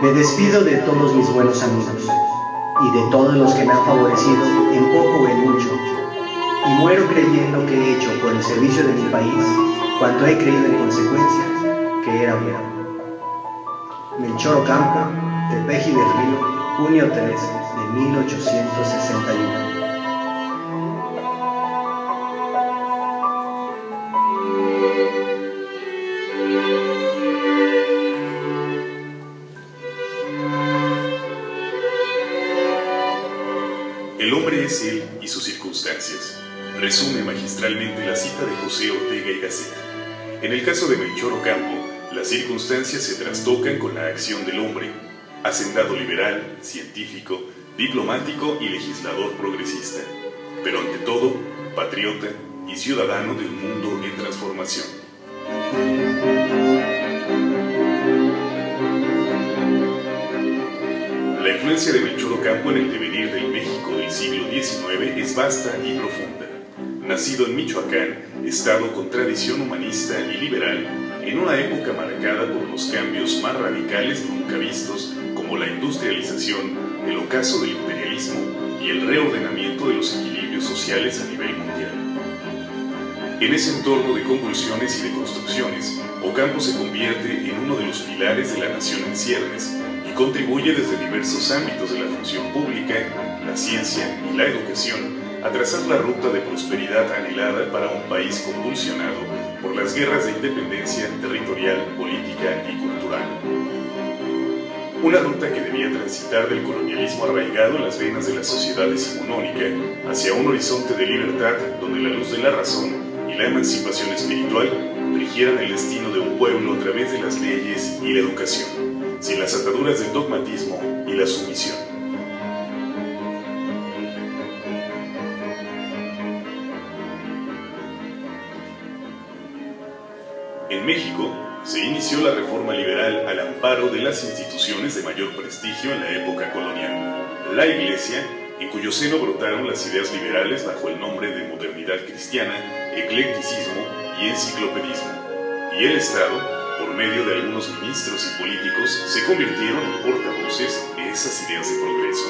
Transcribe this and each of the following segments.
Me despido de todos mis buenos amigos y de todos los que me han favorecido en poco o en mucho, y muero creyendo que he hecho por el servicio de mi país cuanto he creído en consecuencia que era bueno. Melchor Ocampo, Tepeji del Río, junio 3 de 1861. El hombre es él y sus circunstancias. Resume magistralmente la cita de José Ortega y Gasset. En el caso de Melchor Ocampo, las circunstancias se trastocan con la acción del hombre, hacendado liberal, científico, diplomático y legislador progresista, pero ante todo, patriota y ciudadano de un mundo en transformación. La influencia de Melchor Ocampo en el devenir del México del siglo XIX es vasta y profunda. Nacido en Michoacán, estado con tradición humanista y liberal, en una época marcada por los cambios más radicales nunca vistos, como la industrialización, el ocaso del imperialismo y el reordenamiento de los equilibrios sociales a nivel mundial. En ese entorno de convulsiones y de construcciones, Ocampo se convierte en uno de los pilares de la nación en ciernes y contribuye desde diversos ámbitos de la función pública, la ciencia y la educación a trazar la ruta de prosperidad anhelada para un país convulsionado por las guerras de independencia territorial, política y cultural. Una ruta que debía transitar del colonialismo arraigado en las venas de la sociedad decimonónica hacia un horizonte de libertad donde la luz de la razón y la emancipación espiritual rigieran el destino de un pueblo a través de las leyes y la educación, sin las ataduras del dogmatismo y la sumisión. En México, se inició la reforma liberal al amparo de las instituciones de mayor prestigio en la época colonial. La Iglesia, en cuyo seno brotaron las ideas liberales bajo el nombre de modernidad cristiana, eclecticismo y enciclopedismo, y el Estado, por medio de algunos ministros y políticos, se convirtieron en portavoces de esas ideas de progreso.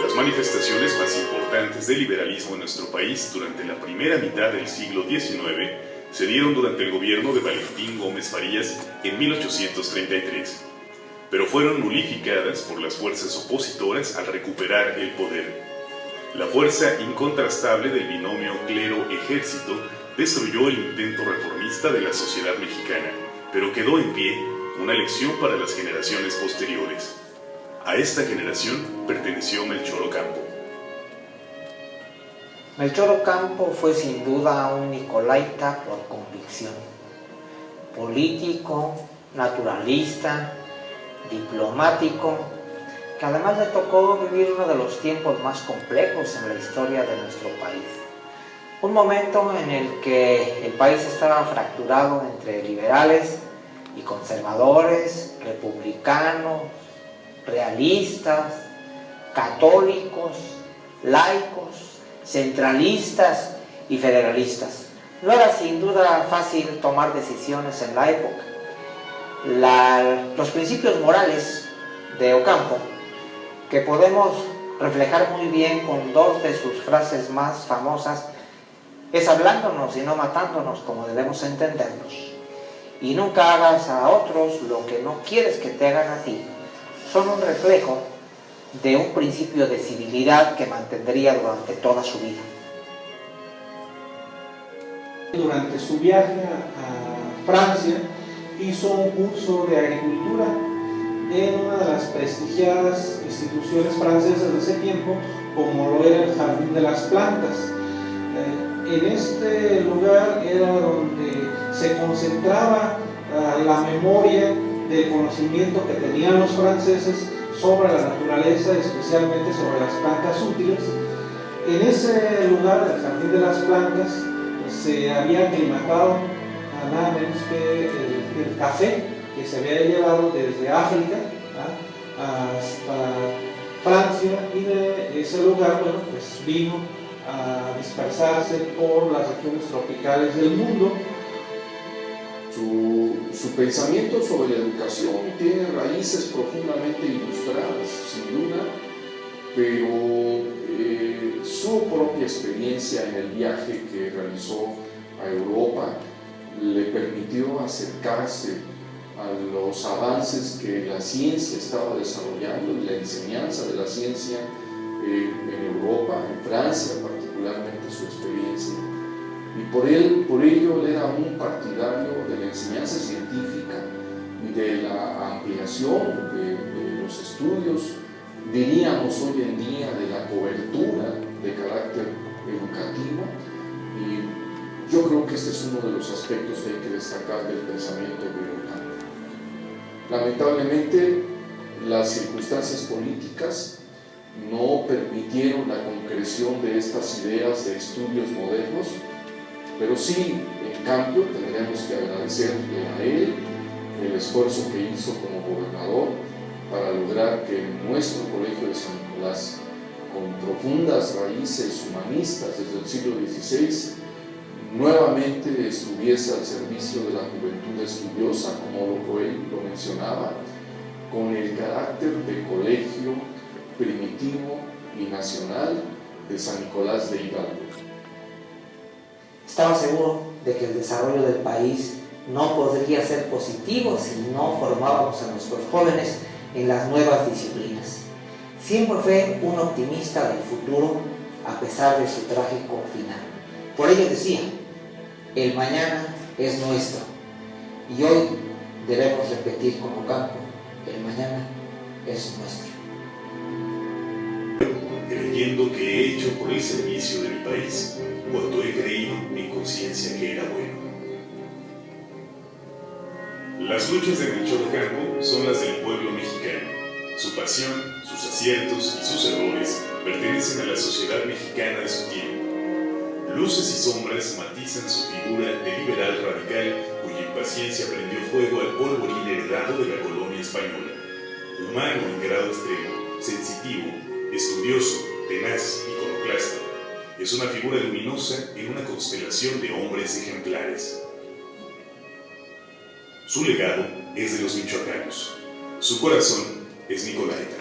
Las manifestaciones más importantes del liberalismo en nuestro país durante la primera mitad del siglo XIX se dieron durante el gobierno de Valentín Gómez Farías en 1833, pero fueron nulificadas por las fuerzas opositoras al recuperar el poder. La fuerza incontrastable del binomio clero-ejército destruyó el intento reformista de la sociedad mexicana, pero quedó en pie una lección para las generaciones posteriores. A esta generación perteneció Melchor Ocampo. Melchor Ocampo fue sin duda un nicolaita por convicción. Político, naturalista, diplomático, que además le tocó vivir uno de los tiempos más complejos en la historia de nuestro país. Un momento en el que el país estaba fracturado entre liberales y conservadores, republicanos, realistas, católicos, laicos, centralistas y federalistas. No era sin duda fácil tomar decisiones en la época. Los principios morales de Ocampo, que podemos reflejar muy bien con dos de sus frases más famosas, es hablándonos y no matándonos como debemos entendernos. Y nunca hagas a otros lo que no quieres que te hagan a ti, son un reflejo de un principio de civilidad que mantendría durante toda su vida. Durante su viaje a Francia hizo un curso de agricultura en una de las prestigiadas instituciones francesas de ese tiempo, como lo era el Jardín de las Plantas. En este lugar era donde se concentraba la memoria del conocimiento que tenían los franceses sobre la naturaleza, especialmente sobre las plantas útiles. En ese lugar, el Jardín de las Plantas, se había aclimatado a nada menos que el café que se había llevado desde África hasta Francia, y de ese lugar, bueno, pues vino a dispersarse por las regiones tropicales del mundo. Su pensamiento sobre la educación tiene raíces profundamente ilustradas, sin duda, pero su propia experiencia en el viaje que realizó a Europa le permitió acercarse a los avances que la ciencia estaba desarrollando y la enseñanza de la ciencia en Europa, en Francia particularmente su experiencia. Y por ello él era un partidario de la enseñanza científica y de la ampliación de los estudios, diríamos hoy en día, de la cobertura de carácter educativo. Y yo creo que este es uno de los aspectos que hay que destacar del pensamiento de Ocampo. Lamentablemente, las circunstancias políticas no permitieron la concreción de estas ideas de estudios modernos, pero sí, en cambio, tendremos que agradecerle a él el esfuerzo que hizo como gobernador para lograr que nuestro Colegio de San Nicolás, con profundas raíces humanistas desde el siglo XVI, nuevamente estuviese al servicio de la juventud estudiosa, como él lo mencionaba, con el carácter de colegio primitivo y nacional de San Nicolás de Hidalgo. Estaba seguro de que el desarrollo del país no podría ser positivo si no formábamos a nuestros jóvenes en las nuevas disciplinas. Siempre fue un optimista del futuro a pesar de su trágico final. Por ello decía, el mañana es nuestro, y hoy debemos repetir como Ocampo, el mañana es nuestro. Creyendo que he hecho por el servicio de mi país cuanto he creído en conciencia que era bueno. Las luchas de Melchor Ocampo son las del pueblo mexicano. Su pasión, sus aciertos y sus errores pertenecen a la sociedad mexicana de su tiempo. Luces y sombras matizan su figura de liberal radical cuya impaciencia prendió fuego al polvorín heredado de la colonia española. Humano en grado extremo, sensitivo, estudioso, tenaz, iconoclasta, es una figura luminosa en una constelación de hombres ejemplares. Su legado es de los michoacanos. Su corazón es nicolaita.